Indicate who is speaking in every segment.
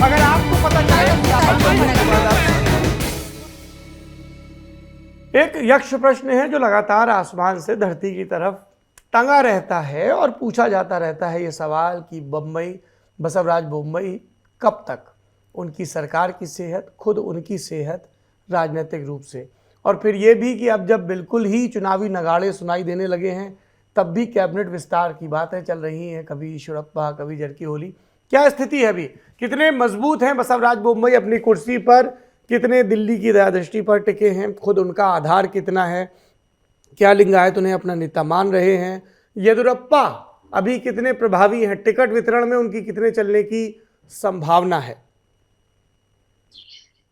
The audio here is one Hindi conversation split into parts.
Speaker 1: अगर आपको पता चले कि एक यक्ष प्रश्न है जो लगातार आसमान से धरती की तरफ टंगा रहता है और पूछा जाता रहता है ये सवाल कि बम्बई बसवराज बोम्मई कब तक, उनकी सरकार की सेहत, खुद उनकी सेहत राजनीतिक रूप से, और फिर ये भी कि अब जब बिल्कुल ही चुनावी नगाड़े सुनाई देने लगे हैं तब भी कैबिनेट विस्तार की बातें चल रही हैं, कभी ईश्वरप्पा कभी जरकीहोली। क्या स्थिति है अभी, कितने मजबूत हैं बसवराज बोम्मई अपनी कुर्सी पर, कितने दिल्ली की दयादृष्टि पर टिके हैं, खुद उनका आधार कितना है, क्या लिंगायत उन्हें अपना नेता मान रहे हैं, येदियुरप्पा अभी कितने प्रभावी हैं, टिकट वितरण में उनकी कितने चलने की संभावना है।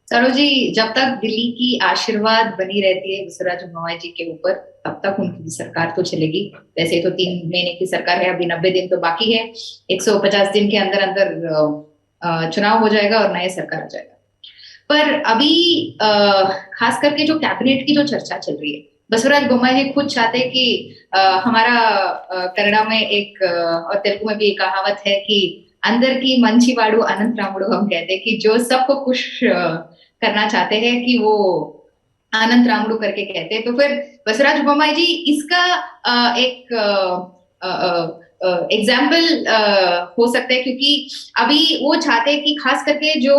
Speaker 2: सरोज जी, जब तक दिल्ली की आशीर्वाद बनी रहती है बसवराज बोम्मई जी के ऊपर, तब तक उनकी सरकार तो चलेगी। वैसे तो 3 महीने की सरकार है, अभी 90 दिन तो बाकी है। 150 दिन के अंदर अंदर चुनाव हो जाएगा और नया सरकार आ जाएगा। पर अभी खास करके जो कैबिनेट की जो चर्चा चल रही है, बसवराज बोम्मई जी खुद चाहते हैं कि हमारा कन्नड़ा में एक और तेलुगु में भी एक कहावत है कि अंदर की मंचीवाड़ू अनंत रामुड़ू, हम कहते हैं कि जो सबको खुश करना चाहते हैं कि वो आनंद रामुडू करके कहते हैं। तो फिर बसवराज बोम्मई जी इसका एक एग्जाम्पल हो सकता है, क्योंकि अभी वो चाहते हैं कि खास करके जो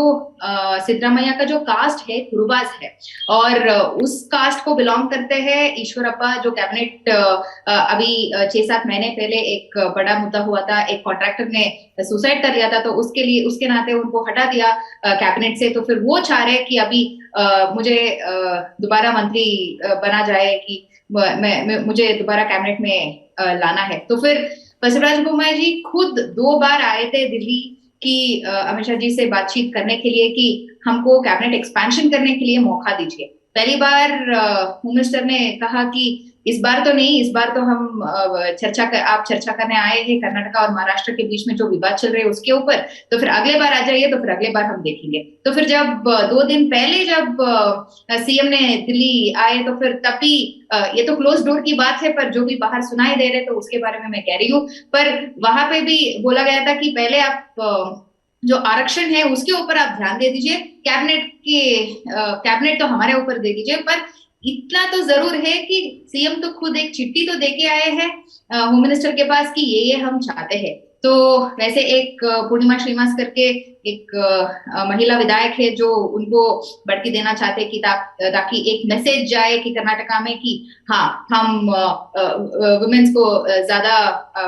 Speaker 2: सिद्धरामैया का जो कास्ट है कुरुबास है, और उस कास्ट को बिलोंग करते हैं ईश्वरप्पा। जो कैबिनेट अभी 6-7 महीने पहले एक बड़ा मुद्दा हुआ था, एक कॉन्ट्रैक्टर ने सुसाइड कर लिया था, तो उसके लिए उसके नाते उनको हटा दिया कैबिनेट से। तो फिर वो चाह रहे हैं कि अभी मुझे दोबारा मंत्री बना जाए, कि मुझे दोबारा कैबिनेट में लाना है। तो फिर बसवराज बोम्मई जी खुद 2 बार आए थे दिल्ली की अमित शाह जी से बातचीत करने के लिए कि हमको कैबिनेट एक्सपेंशन करने के लिए मौका दीजिए। पहली बार होम मिनिस्टर ने कहा कि इस बार तो नहीं, इस बार तो हम आप चर्चा करने आए हैं कर्नाटका और महाराष्ट्र के बीच में जो विवाद चल रहे हैं उसके ऊपर, तो फिर अगले बार आ जाइए, तो फिर अगले बार हम देखेंगे। तो फिर जब 2 दिन पहले जब सीएम ने दिल्ली आए, तो फिर तब भी ये तो क्लोज डोर की बात है, पर जो भी बाहर सुनाई दे रहे तो उसके बारे में मैं कह रही हूँ। पर वहां पे भी बोला गया था कि पहले आप जो आरक्षण है उसके ऊपर आप ध्यान दे दीजिए, कैबिनेट तो हमारे ऊपर दे दीजिए। पर इतना तो जरूर है कि सीएम तो खुद एक चिट्ठी तो देके आए हैं होम मिनिस्टर के पास कि ये हम चाहते हैं। तो वैसे एक पूर्णिमा श्रीनिवास करके एक महिला विधायक है जो उनको बढ़ती देना चाहते हैं कि ताकि एक मैसेज जाए कि कर्नाटका में कि हाँ, हम वुमेन्स को ज्यादा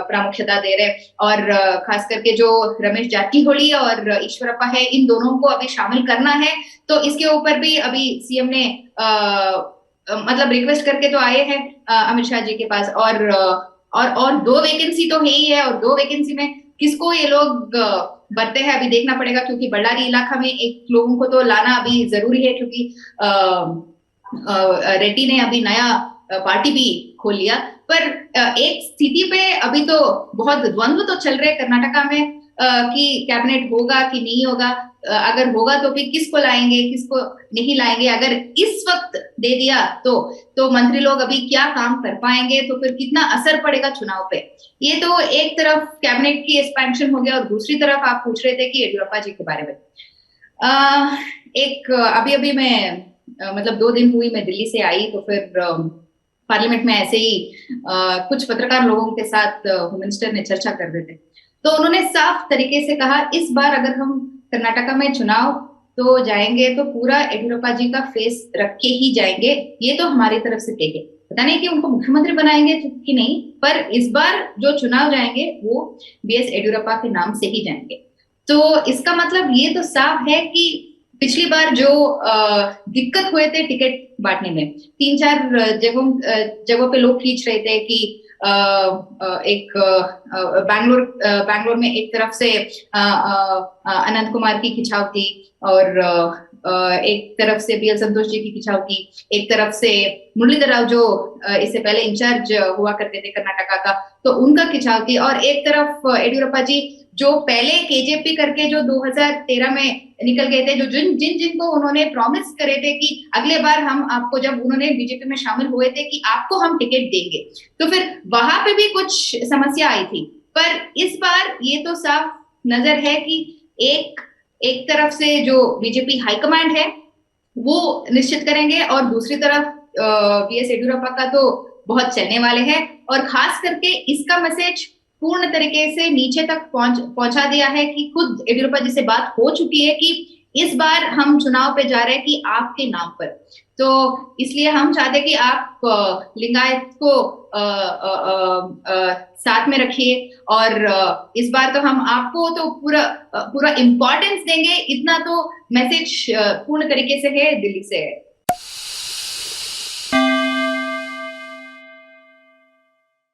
Speaker 2: प्रामुख्यता दे रहे हैं। और खास करके जो रमेश जारकीहोली और ईश्वरप्पा है, इन दोनों को अभी शामिल करना है। तो इसके ऊपर भी अभी सीएम ने मतलब रिक्वेस्ट करके तो आए हैं अमित शाह जी के पास। और 2 वैकेंसी तो है ही है, और 2 वैकेंसी में किसको ये लोग भरते हैं अभी देखना पड़ेगा, क्योंकि बल्लारी इलाका में एक लोगों को तो लाना अभी जरूरी है, क्योंकि रेड्डी ने अभी नया पार्टी भी खोल लिया। पर एक स्थिति पे अभी तो बहुत द्वंद्व तो चल रहे कर्नाटका में कि कैबिनेट होगा कि नहीं होगा। अगर होगा तो फिर किसको लाएंगे, किसको नहीं लाएंगे। अगर इस वक्त दे दिया तो मंत्री लोग अभी क्या काम कर पाएंगे, तो फिर कितना असर पड़ेगा चुनाव पे। ये तो एक तरफ कैबिनेट की एक्सपेंशन हो गया, और दूसरी तरफ आप पूछ रहे थे कि येदियुरप्पा जी के बारे में। एक अभी मैं मतलब 2 दिन हुई मैं दिल्ली से आई, तो फिर पार्लियामेंट में ऐसे ही कुछ पत्रकार लोगों के साथ होम मिनिस्टर ने चर्चा कर रहे थे, तो उन्होंने साफ तरीके से कहा इस बार अगर हम कर्नाटका में चुनाव तो जाएंगे तो पूरा येदियुरप्पा जी का फेस रख के ही जाएंगे, ये तो हमारी तरफ से तय है। पता नहीं कि उनको मुख्यमंत्री बनाएंगे कि नहीं, पर इस बार जो चुनाव जाएंगे वो बीएस येदियुरप्पा के नाम से ही जाएंगे। तो इसका मतलब ये तो साफ है कि पिछली बार जो दिक्कत हुए थे टिकट बांटने में, 3-4 जगहों पे लोग खींच रहे थे कि एक बैंगलोर में एक तरफ से अनंत कुमार की खिंचाव थी, और एक तरफ से बीएल संतोष जी की खिंचाव थी, एक तरफ से मुरलीधर राव जो इससे पहले इंचार्ज हुआ करते थे कर्नाटका का, तो उनका खिंचाव थी, और एक तरफ येदियुरप्पा जी जो पहले केजेपी करके जो 2013 में निकल गए थे, जो जिनको उन्होंने प्रॉमिस करे थे कि अगले बार हम आपको, जब उन्होंने बीजेपी में शामिल हुए थे कि आपको हम टिकट देंगे, तो फिर वहां पे भी कुछ समस्या आई थी। पर इस बार ये तो साफ नजर है कि एक एक तरफ से जो बीजेपी हाईकमांड है वो निश्चित करेंगे, और दूसरी तरफ बीएस येडियुरप्पा का तो बहुत चलने वाले हैं, और खास करके इसका मैसेज पूर्ण तरीके से नीचे तक पहुंचा दिया है कि खुद येडियुरप्पा जी से बात हो चुकी है कि इस बार हम चुनाव पे जा रहे हैं कि आपके नाम पर। तो इसलिए हम चाहते हैं कि आप लिंगायत को साथ में रखिए, और इस बार तो हम आपको तो पूरा पूरा इम्पोर्टेंस देंगे, इतना तो मैसेज पूर्ण तरीके से है, दिल्ली से है।